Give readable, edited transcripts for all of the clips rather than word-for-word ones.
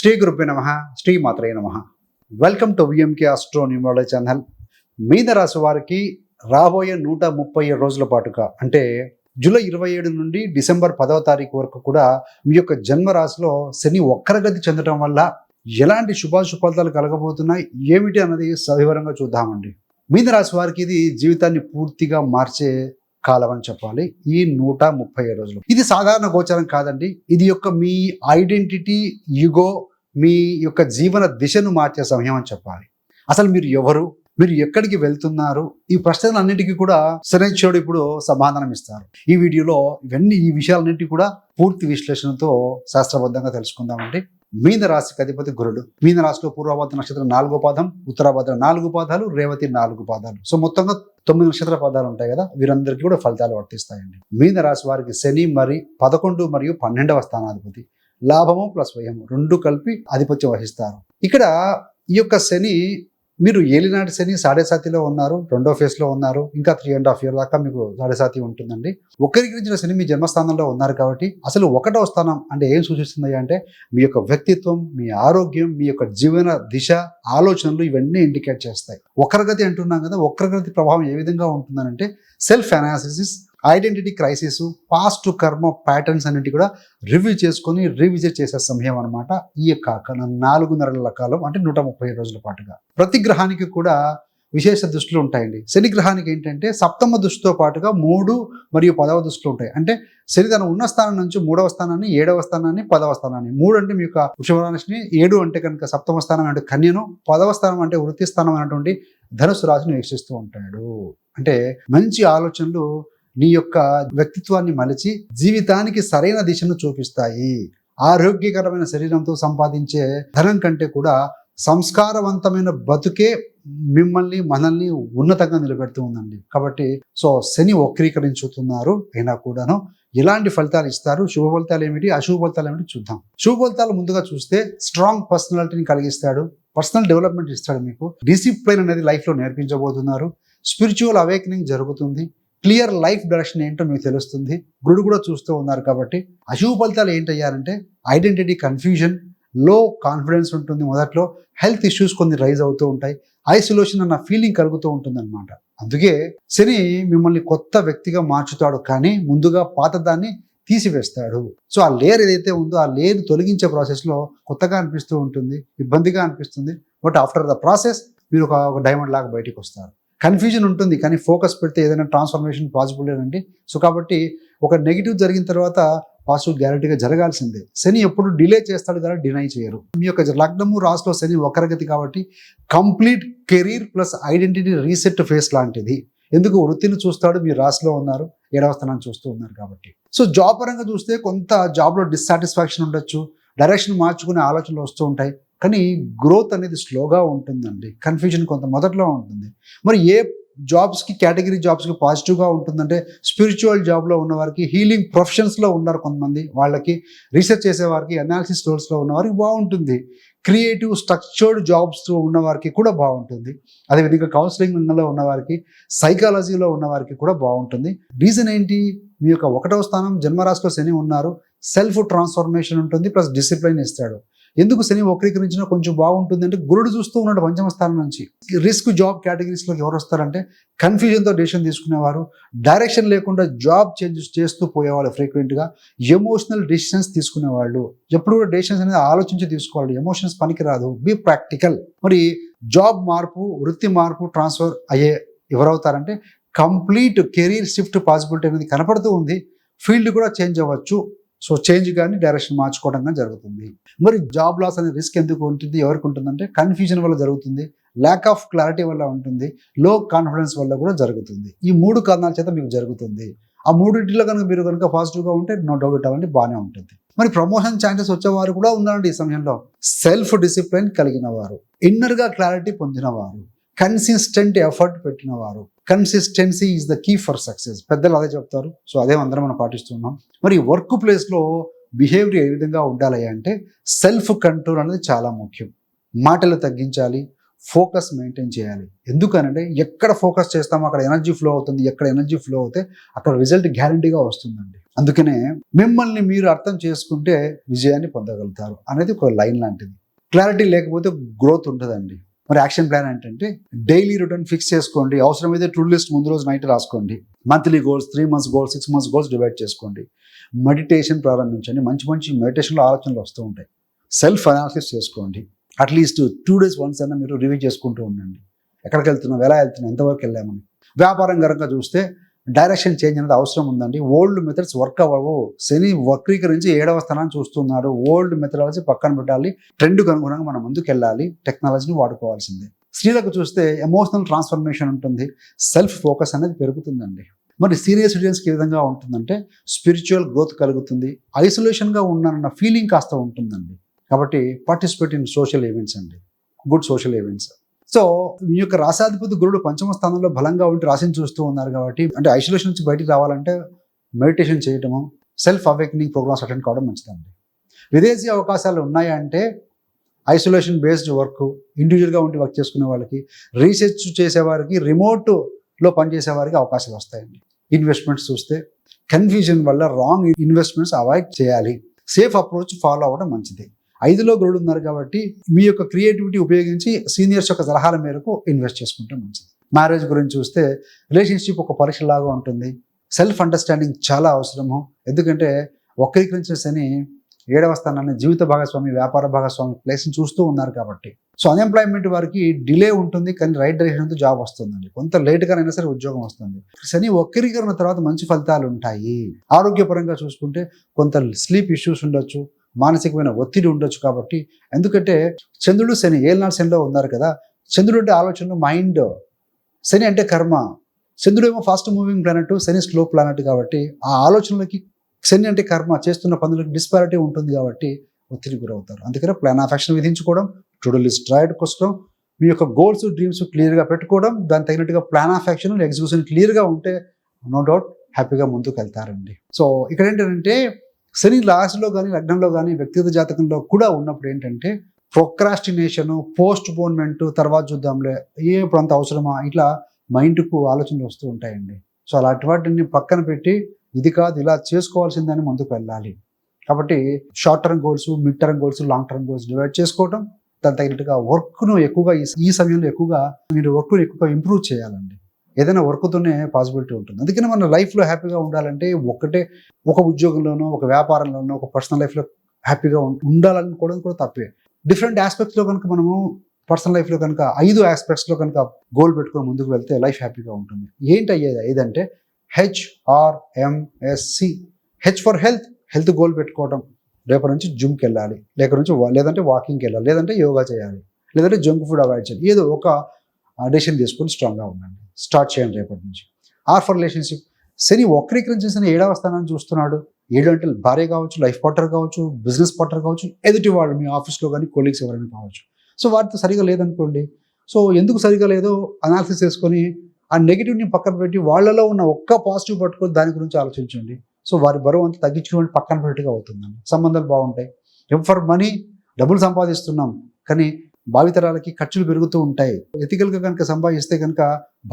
శ్రీ గురుభ్యో నమః, శ్రీ మాత్రే నమః. Welcome to VMK astro numerology channel. మీన రాశి వారికి రాబోయే 137 రోజుల పాటుగా అంటే జూలై 27 నుండి డిసెంబర్ 10వ తారీఖు వరకు కూడా మీ యొక్క జన్మ రాశిలో శని వక్రగతి చెందడం వల్ల ఎలాంటి శుభాశుభ ఫలితాలు కలగబోతున్నాయి ఏమిటి అన్నది సవివరంగా చూద్దామండి. మీన రాశి వారికి ఇది జీవితాన్ని పూర్తిగా మార్చే కాలం అని చెప్పాలి. ఈ 137 రోజులు ఇది సాధారణ గోచరం కాదండి. ఇది యొక్క మీ ఐడెంటిటీ, ఈగో, మీ యొక్క జీవన దిశను మార్చే సమయం అని చెప్పాలి. అసలు మీరు ఎవరు, మీరు ఎక్కడికి వెళ్తున్నారు, ఈ ప్రశ్నలన్నిటికీ కూడా శనైశ్వరుడు ఇప్పుడు సమాధానం ఇస్తారు. ఈ వీడియోలో ఈ విషయాలన్నింటినీ కూడా పూర్తి విశ్లేషణతో శాస్త్రబద్ధంగా తెలుసుకుందామండి. మీన రాశికి అధిపతి గురుడు. మీన రాశిలో పూర్వభద్ర నక్షత్రం 4వ పాదం, ఉత్తరాభద్ర 4 పాదాలు, రేవతి 4 పాదాలు. సో మొత్తంగా 9 నక్షత్ర పాదాలు ఉంటాయి కదా, వీరందరికీ కూడా ఫలితాలు వర్తిస్తాయండి. మీన రాశి వారికి శని 11 మరియు 12వ స్థానాధిపతి. లాభము ప్లస్ వ్యయము రెండు కలిపి ఆధిపత్యం వహిస్తారు. ఇక్కడ ఈ యొక్క శని, మీరు ఏలినాటి శని సాడేసాతిలో ఉన్నారు, 2వ ఫేజ్లో ఉన్నారు. ఇంకా 3.5 years దాకా మీకు సాడేసాతి ఉంటుందండి. వక్రీకరించిన శని మీ జన్మస్థానంలో ఉన్నారు కాబట్టి అసలు 1వ స్థానం అంటే ఏం సూచిస్తుంది అంటే మీ యొక్క వ్యక్తిత్వం, మీ ఆరోగ్యం, మీ యొక్క జీవన దిశ, ఆలోచనలు ఇవన్నీ ఇండికేట్ చేస్తాయి. వక్రగతి అంటున్నాం కదా, వక్రగతి ప్రభావం ఏ విధంగా ఉంటుందనంటే self analysis, identity crisis, past karma patterns అన్నిటి కూడా రివ్యూ చేసుకొని రీవిజిట్ చేసే సమయం అనమాట. ఈ యొక్క 4 నెలల కాలం అంటే 137 రోజుల పాటుగా ప్రతి గ్రహానికి కూడా విశేష దృష్టిలు ఉంటాయండి. శని గ్రహానికి ఏంటంటే 7వ దృష్టితో పాటుగా 3 మరియు 10వ దృష్టిలు ఉంటాయి. అంటే శని తన ఉన్న స్థానం నుంచి 3వ స్థానాన్ని, 7వ స్థానాన్ని, 10వ స్థానాన్ని, 3 అంటే మీ యొక్క వృషభ రాశిని, 7 అంటే కనుక 7వ స్థానం అంటే కన్యను, 10వ స్థానం అంటే వృత్తి స్థానం అనేటువంటి ధనుసు రాశిని వీక్షిస్తూ ఉంటాడు. అంటే మంచి ఆలోచనలు నీ యొక్క వ్యక్తిత్వాన్ని మలిచి జీవితానికి సరైన దిశను చూపిస్తాయి. ఆరోగ్యకరమైన శరీరంతో సంపాదించే ధనం కంటే కూడా సంస్కారవంతమైన బతుకే మనల్ని ఉన్నతంగా నిలబెడుతూ ఉందండి. కాబట్టి శని వక్రీకరించుతున్నారు అయినా కూడాను ఎలాంటి ఫలితాలు ఇస్తారు, శుభ ఫలితాలు ఏమిటి, అశుభ ఫలితాలు ఏమిటి చూద్దాం. శుభ ఫలితాలు ముందుగా చూస్తే స్ట్రాంగ్ పర్సనాలిటీని కలిగిస్తాడు, పర్సనల్ డెవలప్మెంట్ ఇస్తాడు, మీకు డిసిప్లిన్ అనేది లైఫ్లో నేర్పించబోతున్నారు, స్పిరిచువల్ అవేకనింగ్ జరుగుతుంది, క్లియర్ లైఫ్ డైరెక్షన్ ఏంటో మీకు తెలుస్తుంది. గురుడు కూడా చూస్తూ ఉన్నారు కాబట్టి అశుభ ఫలితాలు ఏంటయ్యారంటే ఐడెంటిటీ కన్ఫ్యూజన్, లో కాన్ఫిడెన్స్ ఉంటుంది, మొదట్లో హెల్త్ ఇష్యూస్ కొన్ని రైజ్ అవుతూ ఉంటాయి, ఐసోలేషన్ అన్న ఫీలింగ్ కలుగుతూ ఉంటుంది అనమాట. అందుకే శని మిమ్మల్ని కొత్త వ్యక్తిగా మార్చుతాడు, కానీ ముందుగా పాతదాన్ని తీసివేస్తాడు. ఆ లేయర్ ఏదైతే ఉందో ఆ లేయర్ తొలగించే ప్రాసెస్లో కొత్తగా అనిపిస్తూ ఉంటుంది, ఇబ్బందిగా అనిపిస్తుంది. బట్ ఆఫ్టర్ ద ప్రాసెస్ మీరు ఒక డైమండ్ లాగా బయటికి వస్తారు. కన్ఫ్యూజన్ ఉంటుంది, కానీ ఫోకస్ పెడితే ఏదైనా ట్రాన్స్ఫర్మేషన్ పాసిబుల్ అండి. కాబట్టి ఒక నెగిటివ్ జరిగిన తర్వాత పాజిటివ్ గ్యారెంటీగా జరగాల్సిందే. శని ఎప్పుడు డిలే చేస్తాడు కానీ డినై చేయరు. మీ యొక్క లగ్నము రాశిలో శని వక్రగతి కాబట్టి complete career plus identity reset face లాంటిది. ఎందుకు వృత్తిని చూస్తాడు, మీరు రాశిలో ఉన్నారు, 7వ స్థానాన్ని చూస్తూ ఉన్నారు కాబట్టి. జాబ్ పరంగా చూస్తే కొంత జాబ్లో డిస్సాటిస్ఫాక్షన్ ఉండొచ్చు, డైరెక్షన్ మార్చుకునే ఆలోచనలు వస్తూ ఉంటాయి, కానీ గ్రోత్ అనేది స్లోగా ఉంటుందండి. కన్ఫ్యూజన్ కొంత మొదట్లో ఉంటుంది. మరి ఏ జాబ్స్కి, కేటగిరీ జాబ్స్కి పాజిటివ్గా ఉంటుందంటే స్పిరిచువల్ జాబ్లో ఉన్నవారికి, హీలింగ్ ప్రొఫెషన్స్లో ఉన్నారు కొంతమంది, వాళ్ళకి రీసెర్చ్ చేసేవారికి, అనాలిసిస్ రోల్స్లో ఉన్నవారికి బాగుంటుంది. క్రియేటివ్ స్ట్రక్చర్డ్ జాబ్స్ ఉన్నవారికి కూడా బాగుంటుంది. అదేవిధంగా కౌన్సిలింగ్ రంగంలో ఉన్నవారికి, సైకాలజీలో ఉన్నవారికి కూడా బాగుంటుంది. రీజన్ ఏంటి, మీ యొక్క 1వ స్థానం జన్మరాశిలో శని ఉన్నారు, సెల్ఫ్ ట్రాన్స్ఫర్మేషన్ ఉంటుంది, ప్లస్ డిసిప్లైన్ ఇస్తాడు. ఎందుకు శని వక్రీకరించినా కొంచెం బాగుంటుంది అంటే గురుడు చూస్తూ ఉన్నాడు 5వ స్థానం నుంచి. రిస్క్ జాబ్ కేటగిరీస్లోకి ఎవరు వస్తారంటే కన్ఫ్యూజన్తో డెసిషన్ తీసుకునేవారు, డైరెక్షన్ లేకుండా జాబ్ చేంజెస్ చేస్తూ పోయేవాళ్ళు, ఫ్రీక్వెంట్గా ఎమోషనల్ డెసిషన్స్ తీసుకునేవాళ్ళు. ఎప్పుడు కూడా డెసిషన్స్ అనేది ఆలోచించి తీసుకోవాలి, ఎమోషన్స్ పనికిరాదు, బీ ప్రాక్టికల్. మరి జాబ్ మార్పు, వృత్తి మార్పు, ట్రాన్స్ఫర్ అయ్యే ఎవరవుతారంటే కంప్లీట్ కెరీర్ షిఫ్ట్ పాసిబిలిటీ అనేది కనపడుతూ ఉంది. ఫీల్డ్ కూడా చేంజ్ అవ్వచ్చు. చేంజ్ కానీ డైరెక్షన్ మార్చుకోవడం కానీ జరుగుతుంది. మరి జాబ్ లాస్ అనే రిస్క్ ఎందుకు ఉంటుంది, ఎవరికి ఉంటుందంటే కన్ఫ్యూజన్ వల్ల జరుగుతుంది, ల్యాక్ ఆఫ్ క్లారిటీ వల్ల ఉంటుంది, లో కాన్ఫిడెన్స్ వల్ల కూడా జరుగుతుంది. ఈ 3 కారణాల చేత మీకు జరుగుతుంది. ఆ 3 కనుక మీరు కనుక పాజిటివ్గా ఉంటే నో డౌట్ అవ్వండి, బాగానే ఉంటుంది. మరి ప్రమోషన్ ఛాన్సెస్ వచ్చేవారు కూడా ఉన్నారండి ఈ సమయంలో. సెల్ఫ్ డిసిప్లిన్ కలిగిన వారు, ఇన్నర్గా క్లారిటీ పొందినవారు, కన్సిస్టెంట్ ఎఫర్ట్ పెట్టినవారు. Consistency is the key for success, పెద్దలు అదే చెప్తారు. అదే అందరం మనం పాటిస్తున్నాం. మరి వర్క్ ప్లేస్లో బిహేవియర్ ఏ విధంగా ఉండాలి అంటే సెల్ఫ్ కంట్రోల్ అనేది చాలా ముఖ్యం. మాటలు తగ్గించాలి, ఫోకస్ మెయింటైన్ చేయాలి. ఎందుకనంటే ఎక్కడ ఫోకస్ చేస్తామో అక్కడ ఎనర్జీ ఫ్లో అవుతుంది, ఎక్కడ ఎనర్జీ ఫ్లో అవుతే అక్కడ రిజల్ట్ గ్యారంటీగా వస్తుందండి. అందుకనే మిమ్మల్ని మీరు అర్థం చేసుకుంటే విజయాన్ని పొందగలుగుతారు అనేది ఒక లైన్ లాంటిది. క్లారిటీ లేకపోతే గ్రోత్ ఉంటుందండి. మరి యాక్షన్ ప్లాన్ ఏంటంటే డైలీ రొటీన్ ఫిక్స్ చేసుకోండి. అవసరమైతే టు లిస్ట్ ముందు రోజు నైట్ రాసుకోండి. Monthly goals, 3 months goals, 6 months goals divide చేసుకోండి. మెడిటేషన్ ప్రారంభించండి. మంచి మంచి మెడిటేషన్లో ఆలోచనలు వస్తూ ఉంటాయి. సెల్ఫ్ అనాలిసిస్ చేసుకోండి. అట్లీస్ట్ 2 days వన్స్ అయినా మీరు రివ్యూ చేసుకుంటూ ఉండండి. ఎక్కడికి వెళ్తున్నాం, ఎలా వెళ్తున్నాం, ఎంతవరకు వెళ్ళామని. వ్యాపారం కనుక చూస్తే డైరెక్షన్ చేంజ్ అనేది అవసరం ఉందండి. ఓల్డ్ మెథడ్స్ వర్క్ అవ్వవు. శని వక్రీకరించి 7వ స్థానాన్ని చూస్తున్నారు. ఓల్డ్ మెథడాలజీ పక్కన పెట్టాలి. ట్రెండ్కి అనుగుణంగా మనం ముందుకు వెళ్ళాలి. టెక్నాలజీని వాడుకోవాల్సిందే. స్త్రీలకు చూస్తే ఎమోషనల్ ట్రాన్స్ఫర్మేషన్ ఉంటుంది. సెల్ఫ్ ఫోకస్ అనేది పెరుగుతుందండి. మరి సీనియర్ సిటిజన్స్కి ఏ విధంగా ఉంటుందంటే స్పిరిచువల్ గ్రోత్ కలుగుతుంది. ఐసోలేషన్గా ఉన్నానన్న ఫీలింగ్ కాస్త ఉంటుందండి. కాబట్టి పార్టిసిపేట్ ఇన్ సోషల్ ఈవెంట్స్ అండి, గుడ్ సోషల్ ఈవెంట్స్. సో మీ యొక్క రాశాధిపతి గురుడు 5వ స్థానంలో బలంగా ఉండి రాశిని చూస్తూ ఉన్నారు కాబట్టి, అంటే ఐసోలేషన్ నుంచి బయటికి రావాలంటే మెడిటేషన్ చేయటము, సెల్ఫ్ అవేకనింగ్ ప్రోగ్రామ్స్ అటెండ్ కావడం మంచిదండి. విదేశీ అవకాశాలు ఉన్నాయా అంటే ఐసోలేషన్ బేస్డ్ వర్క్, ఇండివిజువల్గా ఉండి వర్క్ చేసుకునే వాళ్ళకి, రీసెర్చ్ చేసేవారికి, రిమోట్లో పనిచేసే వారికి అవకాశాలు వస్తాయండి. ఇన్వెస్ట్మెంట్స్ చూస్తే కన్ఫ్యూజన్ వల్ల రాంగ్ ఇన్వెస్ట్మెంట్స్ అవాయిడ్ చేయాలి. సేఫ్ అప్రోచ్ ఫాలో అవ్వడం మంచిది. 5లో గురుడు ఉన్నారు కాబట్టి మీ యొక్క క్రియేటివిటీ ఉపయోగించి సీనియర్స్ యొక్క సలహాల మేరకు ఇన్వెస్ట్ చేసుకుంటే మంచిది. మ్యారేజ్ గురించి చూస్తే రిలేషన్షిప్ ఒక పరీక్షలాగా ఉంటుంది. సెల్ఫ్ అండర్స్టాండింగ్ చాలా అవసరము. ఎందుకంటే వక్రీకరించిన శని 7వ స్థానాన్ని జీవిత భాగస్వామి, వ్యాపార భాగస్వామి ప్లేస్ని చూస్తూ ఉన్నారు కాబట్టి, సో అన్ఎంప్లాయ్మెంట్ వారికి డిలే ఉంటుంది, కానీ రైట్ డైరెక్షన్తో జాబ్ వస్తుందండి. కొంత లేట్గానైనా సరే ఉద్యోగం వస్తుంది. శని వక్రీకరణ తర్వాత మంచి ఫలితాలు ఉంటాయి. ఆరోగ్యపరంగా చూసుకుంటే కొంత స్లీప్ ఇష్యూస్ ఉండొచ్చు, మానసికమైన ఒత్తిడి ఉండొచ్చు. కాబట్టి ఎందుకంటే చంద్రుడు శని 7 శనిలో ఉన్నారు కదా. చంద్రుడు అంటే ఆలోచనలు, మైండ్. శని అంటే కర్మ. చంద్రుడు ఏమో ఫాస్ట్ మూవింగ్ ప్లానెట్, శని స్లో ప్లానెట్. కాబట్టి ఆ ఆలోచనలకి, శని అంటే కర్మ, చేస్తున్న పనులకి డిస్పారిటీ ఉంటుంది కాబట్టి ఒత్తిడి గురవుతారు. అందుకనే ప్లాన్ ఆఫ్ యాక్షన్ విధించుకోవడం, టు డూ లిస్ట్ రాయడం కోసం, మీ యొక్క గోల్స్, డ్రీమ్స్ క్లియర్గా పెట్టుకోవడం, దానికి తగినట్టుగా ప్లాన్ ఆఫ్ యాక్షన్, ఎగ్జిక్యూషన్ క్లియర్గా ఉంటే నో డౌట్ హ్యాపీగా ముందుకు వెళ్తారండి. సో ఇక్కడ ఏంటంటే శని రాశిలో కానీ, లగ్నంలో కానీ, వ్యక్తిగత జాతకంలో కూడా ఉన్నప్పుడు ఏంటంటే ప్రొక్రాస్టినేషన్, పోస్ట్ పోన్మెంట్, తర్వాత చూద్దాంలే, ఇప్పుడు అంత అవసరమా, ఇట్లా మైండ్కు ఆలోచనలు వస్తూ ఉంటాయండి. సో అలాంటి వాటిని పక్కన పెట్టి ఇది కాదు, ఇలా చేసుకోవాల్సిందని ముందుకు వెళ్ళాలి. కాబట్టి short term goals, mid term goals, long term goals divide చేసుకోవడం, దాని తగినట్టుగా వర్క్ను ఎక్కువగా ఈ సమయంలో ఎక్కువగా మీరు వర్క్ను ఎక్కువగా ఇంప్రూవ్ చేయాలండి. ఏదైనా వర్క్తోనే పాసిబిలిటీ ఉంటుంది. అందుకని మన లైఫ్లో హ్యాపీగా ఉండాలంటే ఒక ఉద్యోగంలోనో, ఒక వ్యాపారంలోనో, ఒక పర్సనల్ లైఫ్లో హ్యాపీగా ఉండాలనుకోవడం కూడా తప్పే. డిఫరెంట్ ఆస్పెక్ట్స్లో కనుక మనము పర్సనల్ లైఫ్లో కనుక 5 ఆస్పెక్ట్స్లో కనుక గోల్ పెట్టుకొని ముందుకు వెళ్తే లైఫ్ హ్యాపీగా ఉంటుంది. ఏంటి అయ్యేది? ఏదంటే HRMSC. H for health. Health goal పెట్టుకోవడం. రేపటి నుంచి జిమ్కి వెళ్ళాలి, లేదంటే వాకింగ్కి వెళ్ళాలి, లేదంటే యోగా చేయాలి, లేదంటే జంక్ ఫుడ్ అవాయిడ్ చేయాలి. ఏదో ఒక డెసిషన్ తీసుకొని స్ట్రాంగ్గా ఉండండి. స్టార్ట్ చేయండి రేపటి నుంచి. Or for relationship. శని వక్రీకరించేసిన 7వ స్థానాన్ని చూస్తున్నాడు. 7 అంటే భార్య కావచ్చు, లైఫ్ పార్ట్నర్ కావచ్చు, బిజినెస్ పార్ట్నర్ కావచ్చు, ఎదుటి వాళ్ళు మీ ఆఫీస్లో కానీ, కొలీగ్స్ ఎవరైనా కావచ్చు. సో వాటితో సరిగా లేదనుకోండి. సో ఎందుకు సరిగా లేదో అనాలిసిస్ చేసుకొని ఆ నెగిటివ్ని పక్కన పెట్టి వాళ్ళలో ఉన్న ఒక్క పాజిటివ్ పట్టుకొని దాని గురించి ఆలోచించండి. సో వారి బరువు అంతా తగ్గించుకోవడం పక్కన పెట్టిగా అవుతుందండి. సంబంధాలు బాగుంటాయి. ఫర్ మనీ, డబ్బులు సంపాదిస్తున్నాం కానీ భావితరాలకి ఖర్చులు పెరుగుతూ ఉంటాయి. ఎథికల్గా కనుక సంపాదిస్తే కనుక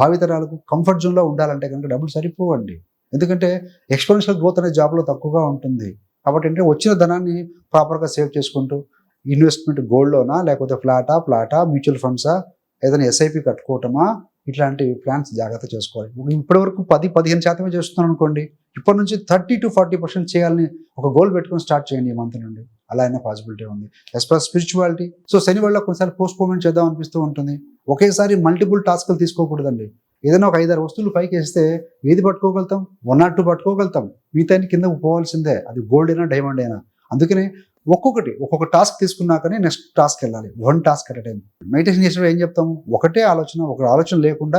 భావితరాలకు కంఫర్ట్ జోన్లో ఉండాలంటే కనుక డబ్బులు సరిపోవండి. ఎందుకంటే ఎక్స్పోనెన్షియల్ గ్రోత్ అనే జాబ్లో తక్కువగా ఉంటుంది. కాబట్టి అంటే వచ్చిన ధనాన్ని ప్రాపర్గా సేవ్ చేసుకుంటూ ఇన్వెస్ట్మెంట్ గోల్డ్లోనా, లేకపోతే ఫ్లాటా, మ్యూచువల్ ఫండ్సా, ఏదైనా ఎస్ఐపి కట్టుకోవటమా, ఇట్లాంటి ప్లాన్స్ జాగ్రత్త చేసుకోవాలి. ఇప్పటివరకు 10-15% చేస్తున్నాను అనుకోండి, ఇప్పటి నుంచి 30-40% చేయాలని ఒక గోల్ పెట్టుకొని స్టార్ట్ చేయండి ఈ మంత్ నుండి. అలా అయినా పాసిబిలిటీ ఉంది. యాజ్ పర్ స్పిరిచువాలిటీ, సో శని వల్ల కొన్నిసార్లు పోస్ట్ పోన్మెంట్ చేద్దాం అనిపిస్తూ ఉంటుంది. ఒకేసారి మల్టిపుల్ టాస్క్లు తీసుకోకూడదండి. ఏదైనా ఒక 5-6 వస్తువులు పైకి వేస్తే ఏది పట్టుకోగలుగుతాం? 1 or 2 పట్టుకోగలుగుతాం. మిగతా కింద పోవాల్సిందే. అది గోల్డ్ అయినా, డైమండ్ అయినా. అందుకనే ఒక్కొక్క టాస్క్ తీసుకున్నాకనే నెక్స్ట్ టాస్క్ వెళ్ళాలి. 1 task at a time. Meditation చేసినప్పుడు ఏం చెప్తాము? ఒకటే ఆలోచన, ఒక ఆలోచన లేకుండా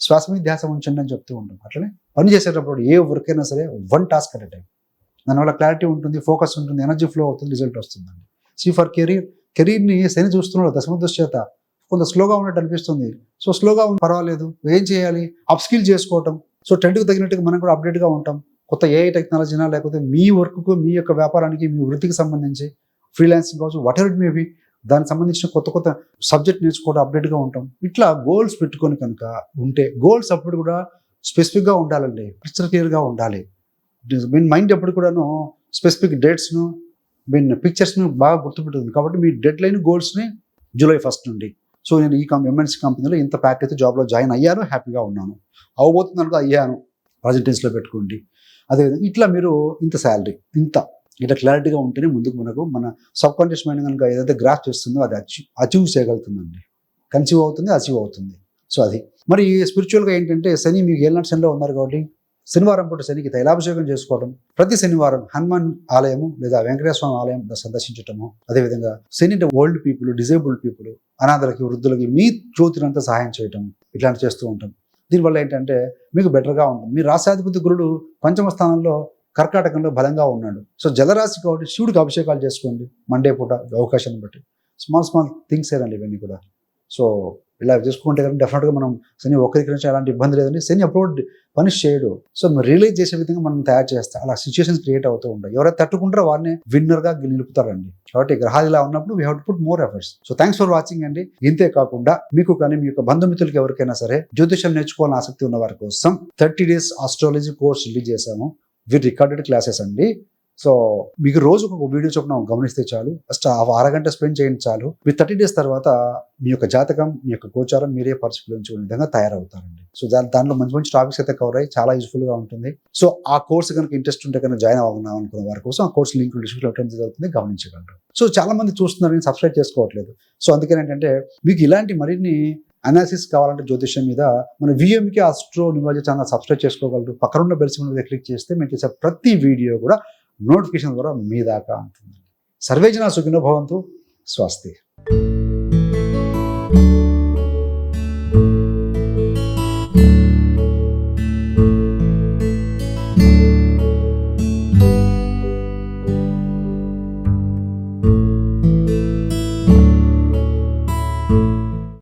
శ్వాస మీద ధ్యాస ఉంచండి అని చెప్తూ ఉంటాం. అట్లనే పని చేసేటప్పుడు ఏ వర్క్ అయినా సరే 1 task at a time. దానివల్ల క్లారిటీ ఉంటుంది, ఫోకస్ ఉంటుంది, ఎనర్జీ ఫ్లో అవుతుంది, రిజల్ట్ వస్తుందండి. ఫర్ కెరీర్ని శని చూస్తున్నాడు దశమ దృష్టి చేత. కొంత స్లోగా ఉన్నట్టు అనిపిస్తుంది. సో స్లోగా పర్వాలేదు, ఏం చేయాలి? అప్ స్కిల్ చేసుకోవటం. సో ట్రెండ్కి తగినట్టుగా మనం కూడా అప్డేట్గా ఉంటాం. కొత్త ఏఐ టెక్నాలజీనా, లేకపోతే మీ వర్క్కు, మీ యొక్క వ్యాపారానికి, మీ వృత్తికి సంబంధించి ఫ్రీలాన్సింగ్ కావచ్చు, what ever it may be, దానికి సంబంధించిన కొత్త సబ్జెక్ట్ నేర్చుకోవడం, అప్డేట్గా ఉంటాం. ఇట్లా గోల్స్ పెట్టుకొని కనుక ఉంటే, గోల్స్ అప్పుడు కూడా స్పెసిఫిక్గా ఉండాలండి, పిక్చర్ క్లియర్గా ఉండాలి. మీ మైండ్ ఎప్పుడు కూడాను స్పెసిఫిక్ డేట్స్ను పిక్చర్స్ని బాగా గుర్తుపెట్టుతుంది. కాబట్టి మీ డెడ్ లైన్ గోల్స్ని జూలై 1 నుండి. సో నేను ఈ ఎంఎన్సీ కంపెనీలో ఇంత ప్యాకేజ్ జాబ్లో జాయిన్ అయ్యాను, హ్యాపీగా ఉన్నాను. అవ్వబోతుంది అనుకో అయ్యాను, ప్రజెంట్ టెన్స్లో పెట్టుకోండి. అదేవిధంగా ఇట్లా మీరు ఇంత శాలరీ ఇట్లా క్లారిటీగా ఉంటేనే ముందుకు మన సబ్ కాన్షియస్ మైండ్ కనుక ఏదైతే గ్రాఫ్ చేస్తుందో అది అచీవ్ చేయగలుగుతుందండి. కన్సీవ్ అవుతుంది, అచీవ్ అవుతుంది. సో అది మరి స్పిరిచువల్గా ఏంటంటే శని మీకు ఏళ్ళనాటి శనిలో ఉన్నారు కాబట్టి శనివారం పూట శనికి తైలాభిషేకం చేసుకోవడం, ప్రతి శనివారం హనుమాన్ ఆలయము లేదా వెంకటేశ్వర స్వామి ఆలయం సందర్శించటము, అదేవిధంగా శని అంటే ఓల్డ్ పీపుల్, డిజేబుల్డ్ పీపుల్, అనాథలకి, వృద్ధులకి మీ జ్యోతినంతా సహాయం చేయటం ఇట్లాంటి చేస్తూ ఉంటాం. దీనివల్ల ఏంటంటే మీకు బెటర్గా ఉంటుంది. మీ రాశాధిపతి గురుడు పంచమ స్థానంలో కర్కాటకంలో బలంగా ఉన్నాడు. సో జలరాశి కాబట్టి శివుడికి అభిషేకాలు చేసుకోండి మండే పూట అవకాశాన్ని బట్టి. స్మాల్ థింగ్స్ ఏనండి ఇవన్నీ కూడా. సో ఇలా చేసుకుంటే కానీ డెఫినెట్గా మనం శని ఒక్కరికి నుంచి అలాంటి ఇబ్బంది లేదండి. శని అప్రోడ్ పనిష్ చేయడు. సో మనం రియలైజ్ చేసే విధంగా మనం తయారు చేస్తాం. అలా సిచ్యువేషన్స్ క్రియేట్ అవుతూ ఉంటాయి. ఎవరైతే తట్టుకుంటారో వారిని విన్నర్గా నిలుపుతారండి. కాబట్టి గ్రహాలు ఇలా ఉన్నప్పుడు we have to put more efforts. So thanks for watching అండి. ఇంతే కాకుండా మీకు కానీ మీ యొక్క బంధుమిత్రులకి ఎవరికైనా సరే జ్యోతిషం నేర్చుకోవాలని ఆసక్తి ఉన్న వారి కోసం 30 days ఆస్ట్రాలజీ కోర్స్ రిలీజ్ చేశాము విత్ రికార్డెడ్ క్లాసెస్ అండి. సో మీకు రోజు ఒక వీడియో చొప్పున గమనిస్తే చాలు, ఫస్ట్ అరగంట స్పెండ్ చేయండి చాలు. మీ 30 days తర్వాత మీ యొక్క జాతకం, మీ యొక్క గోచారం మీరే పరిశీలించుకునే విధంగా తయారవుతారండి. సో దాంట్లో మంచి టాపిక్స్ అయితే కవర్ అయ్యి చాలా యూస్ఫుల్గా ఉంటుంది. సో ఆ కోర్స్ కనుక ఇంట్రెస్ట్ ఉంటే కనుక జాయిన్ అవ్వడం అనుకున్న వారి కోసం ఆ కోర్స్ లింక్ డిస్క్రిప్షన్లో పెట్టడం జరుగుతుంది, గమనించగలరు. సో చాలా మంది చూస్తున్నారు నేను సబ్స్క్రైబ్ చేసుకోవట్లేదు. సో అందుకని ఏంటంటే మీకు ఇలాంటి మరిన్ని అనాలిసిస్ కావాలంటే జ్యోతిష్యం మీద మన VMK astro numerology channel subscribe చేసుకోగలరు. పక్కనున్న బెల్ సింబల్ మీద క్లిక్ చేస్తే మేము చేసే ప్రతి వీడియో కూడా నోటిఫికేషన్ ద్వారా మీ దాకా ఉంటుంది. సర్వే జనా సుఖినో భవంతు. స్వస్తి.